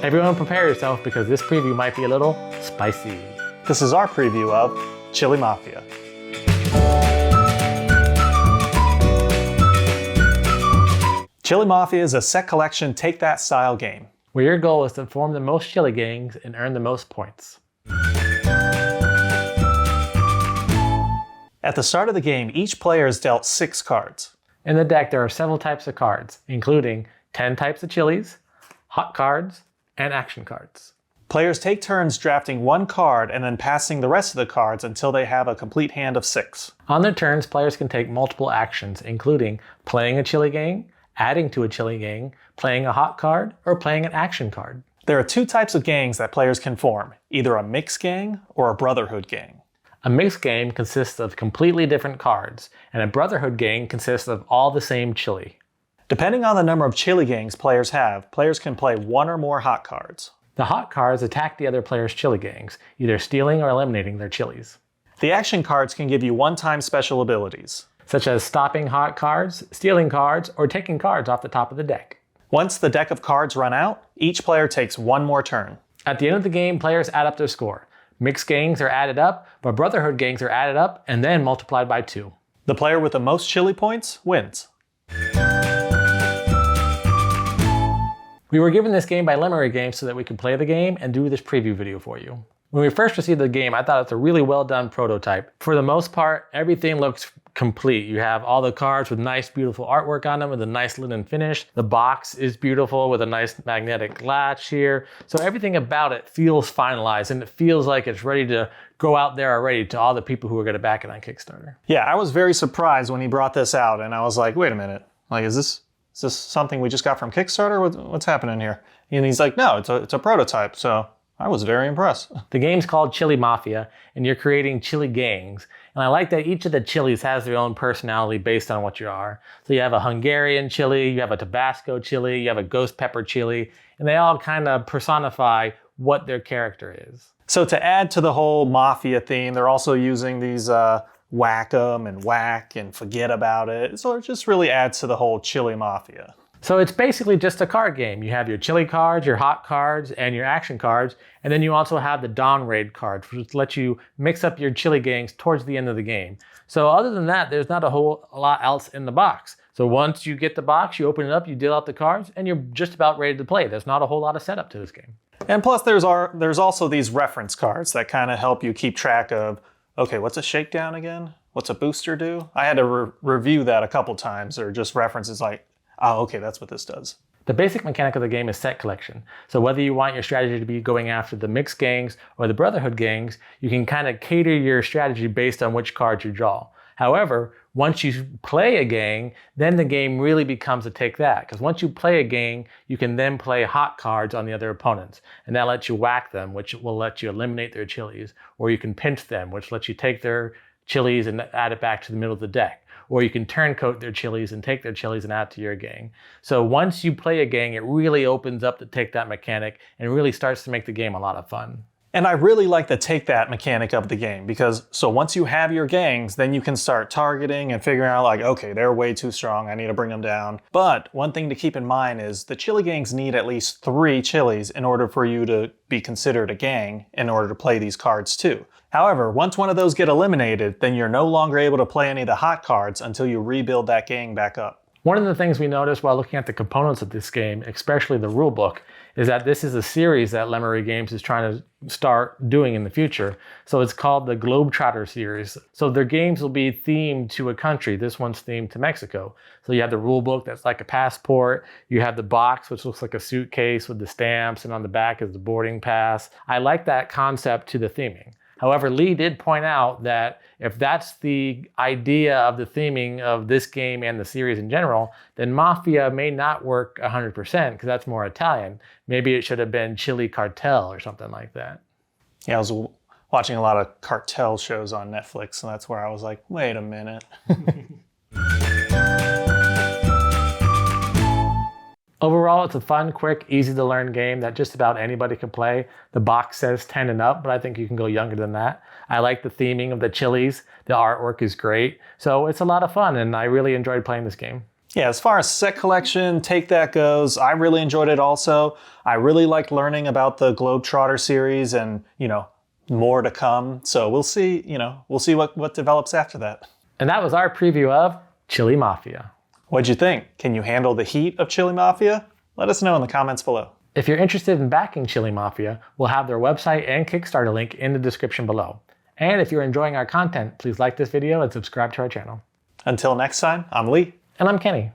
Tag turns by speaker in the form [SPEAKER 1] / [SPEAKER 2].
[SPEAKER 1] Everyone prepare yourself because this preview might be a little spicy.
[SPEAKER 2] This is our preview of Chili Mafia. Chili Mafia is a set collection take that style game,
[SPEAKER 1] where your goal is to form the most chili gangs and earn the most points.
[SPEAKER 2] At the start of the game, each player is dealt 6 cards.
[SPEAKER 1] In the deck, there are several types of cards, including 10 types of chilies, hot cards, and action cards.
[SPEAKER 2] Players take turns drafting 1 card and then passing the rest of the cards until they have a complete hand of 6.
[SPEAKER 1] On their turns, players can take multiple actions, including playing a chili gang, adding to a chili gang, playing a hot card, or playing an action card.
[SPEAKER 2] There are 2 types of gangs that players can form, either a mixed gang or a brotherhood gang.
[SPEAKER 1] A mixed gang consists of completely different cards, and a brotherhood gang consists of all the same chili.
[SPEAKER 2] Depending on the number of chili gangs players have, players can play 1 or more hot cards.
[SPEAKER 1] The hot cards attack the other player's chili gangs, either stealing or eliminating their chilies.
[SPEAKER 2] The action cards can give you one-time special abilities,
[SPEAKER 1] such as stopping hot cards, stealing cards, or taking cards off the top of the deck.
[SPEAKER 2] Once the deck of cards run out, each player takes 1 more turn.
[SPEAKER 1] At the end of the game, players add up their score. Mixed gangs are added up, but brotherhood gangs are added up and then multiplied by 2.
[SPEAKER 2] The player with the most chili points wins.
[SPEAKER 1] We were given this game by Lemery Games so that we could play the game and do this preview video for you. When we first received the game, I thought it's a really well done prototype. For the most part, everything looks complete. You have all the cards with nice, beautiful artwork on them with a nice linen finish. The box is beautiful with a nice magnetic latch here. So everything about it feels finalized and it feels like it's ready to go out there already to all the people who are going to back it on Kickstarter.
[SPEAKER 2] Yeah, I was very surprised when he brought this out and I was like, wait a minute, like, is this something we just got from Kickstarter? What's happening here? And he's like, no, it's a prototype. So I was very impressed.
[SPEAKER 1] The game's called Chili Mafia, and you're creating chili gangs. And I like that each of the chilies has their own personality based on what you are. So you have a Hungarian chili, you have a Tabasco chili, you have a ghost pepper chili, and they all kind of personify what their character is.
[SPEAKER 2] So to add to the whole mafia theme, they're also using these whack 'em and whack and forget about it. So it just really adds to the whole Chili Mafia.
[SPEAKER 1] So it's basically just a card game. You have your chili cards, your hot cards, and your action cards. And then you also have the Dawn Raid cards, which let you mix up your chili gangs towards the end of the game. So other than that, there's not a whole lot else in the box. So once you get the box, you open it up, you deal out the cards, and you're just about ready to play. There's not a whole lot of setup to this game.
[SPEAKER 2] And plus there's also these reference cards that kind of help you keep track of, okay, what's a shakedown again? What's a booster do? I had to review that a couple times, or just references like, oh, okay, that's what this does.
[SPEAKER 1] The basic mechanic of the game is set collection. So whether you want your strategy to be going after the mixed gangs or the brotherhood gangs, you can kind of cater your strategy based on which cards you draw. However, once you play a gang, then the game really becomes a take that. Because once you play a gang, you can then play hot cards on the other opponents. And that lets you whack them, which will let you eliminate their chilies. Or you can pinch them, which lets you take their chilies and add it back to the middle of the deck. Or you can turncoat their chilies and take their chilies and add to your gang. So once you play a gang, it really opens up the take that mechanic and really starts to make the game a lot of fun.
[SPEAKER 2] And I really like the take that mechanic of the game because so once you have your gangs, then you can start targeting and figuring out like, okay, they're way too strong, I need to bring them down. But one thing to keep in mind is the chili gangs need at least 3 chilies in order for you to be considered a gang in order to play these cards too. However, once one of those get eliminated, then you're no longer able to play any of the hot cards until you rebuild that gang back up.
[SPEAKER 1] One of the things we noticed while looking at the components of this game, especially the rulebook, is that this is a series that Lemery Games is trying to start doing in the future. So it's called the Globetrotter series. So their games will be themed to a country. This one's themed to Mexico. So you have the rulebook that's like a passport. You have the box, which looks like a suitcase with the stamps, and on the back is the boarding pass. I like that concept to the theming. However, Lee did point out that if that's the idea of the theming of this game and the series in general, then Mafia may not work 100% because that's more Italian. Maybe it should have been Chili Cartel or something like that.
[SPEAKER 2] Yeah, I was watching a lot of cartel shows on Netflix, and that's where I was like, wait a minute.
[SPEAKER 1] Overall, it's a fun, quick, easy to learn game that just about anybody can play. The box says 10 and up, but I think you can go younger than that. I like the theming of the chilies. The artwork is great. So it's a lot of fun, and I really enjoyed playing this game.
[SPEAKER 2] Yeah, as far as set collection, Take That goes, I really enjoyed it also. I really liked learning about the Globetrotter series and, more to come. So we'll see, we'll see what develops after that.
[SPEAKER 1] And that was our preview of Chili Mafia.
[SPEAKER 2] What'd you think? Can you handle the heat of Chili Mafia? Let us know in the comments below.
[SPEAKER 1] If you're interested in backing Chili Mafia, we'll have their website and Kickstarter link in the description below. And if you're enjoying our content, please like this video and subscribe to our channel.
[SPEAKER 2] Until next time, I'm Lee.
[SPEAKER 1] And I'm Kenny.